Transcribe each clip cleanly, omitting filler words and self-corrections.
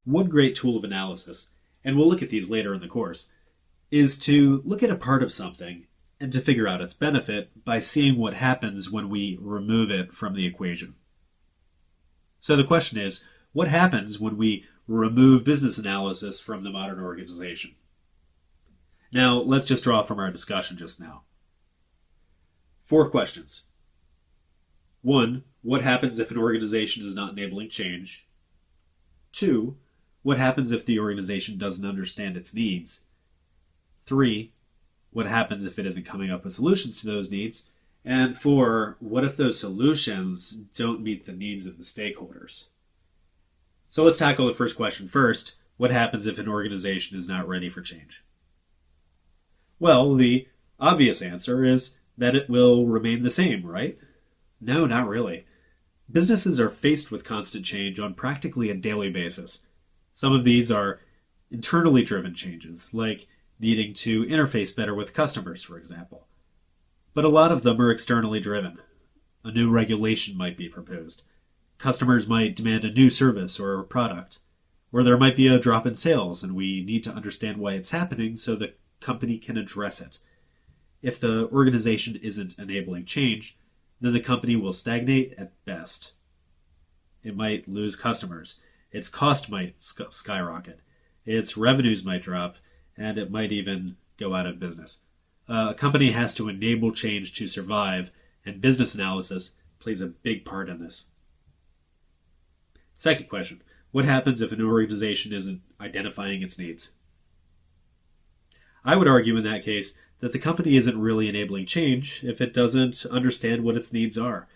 One great tool of analysis, and we'll look at these later in the course, is to look at a part of something and to figure out its benefit by seeing what happens when we remove it from the equation. So the question is, what happens when we remove business analysis from the modern organization? Now, let's just draw from our discussion just now. 4 questions. 1. What happens if an organization is not enabling change? 2. What happens if the organization doesn't understand its needs? 3. What happens if it isn't coming up with solutions to those needs? And 4. What if those solutions don't meet the needs of the stakeholders? So let's tackle the first question first. What happens if an organization is not ready for change? Well, the obvious answer is that it will remain the same, right? No, not really. Businesses are faced with constant change on practically a daily basis. Some of these are internally driven changes, like needing to interface better with customers, for example. But a lot of them are externally driven. A new regulation might be proposed. Customers might demand a new service or a product. Or there might be a drop in sales, and we need to understand why it's happening so the company can address it. If the organization isn't enabling change, then the company will stagnate at best. It might lose customers. Its cost might skyrocket. Its revenues might drop, and it might even go out of business. A company has to enable change to survive, and business analysis plays a big part in this. Second question, what happens if an organization isn't identifying its needs? I would argue in that case that the company isn't really enabling change if it doesn't understand what its needs are.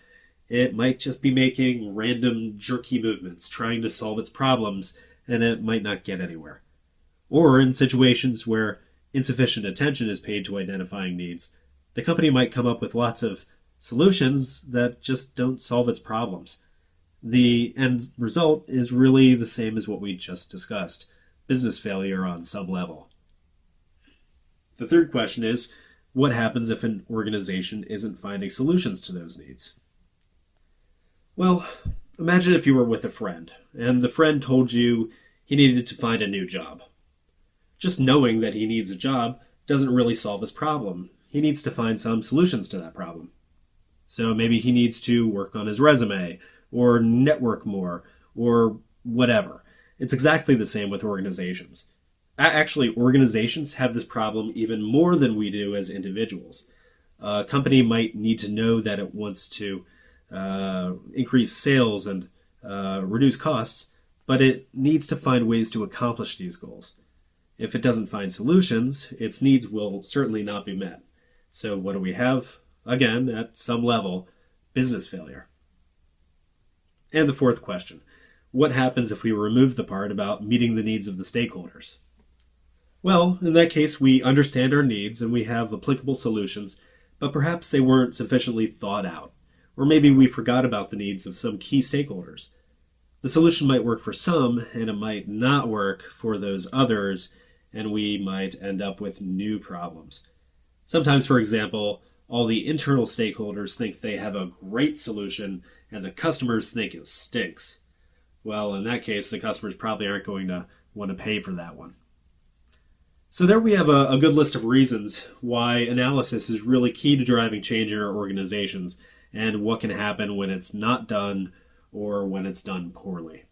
It might just be making random jerky movements, trying to solve its problems, and it might not get anywhere. Or in situations where insufficient attention is paid to identifying needs, the company might come up with lots of solutions that just don't solve its problems. The end result is really the same as what we just discussed, business failure on some level. The third question is, what happens if an organization isn't finding solutions to those needs? Well, imagine if you were with a friend, and the friend told you he needed to find a new job. Just knowing that he needs a job doesn't really solve his problem. He needs to find some solutions to that problem. So maybe he needs to work on his resume, or network more, or whatever. It's exactly the same with organizations. Actually, organizations have this problem even more than we do as individuals. A company might need to know that it wants to increase sales and reduce costs, but it needs to find ways to accomplish these goals. If it doesn't find solutions, its needs will certainly not be met. So what do we have? Again, at some level, business failure. And the fourth question, what happens if we remove the part about meeting the needs of the stakeholders? Well, in that case, we understand our needs and we have applicable solutions, but perhaps they weren't sufficiently thought out. Or maybe we forgot about the needs of some key stakeholders. The solution might work for some, and it might not work for those others, and we might end up with new problems. Sometimes, for example, all the internal stakeholders think they have a great solution, and the customers think it stinks. Well, in that case, the customers probably aren't going to want to pay for that one. So there we have a good list of reasons why analysis is really key to driving change in our organizations and what can happen when it's not done or when it's done poorly.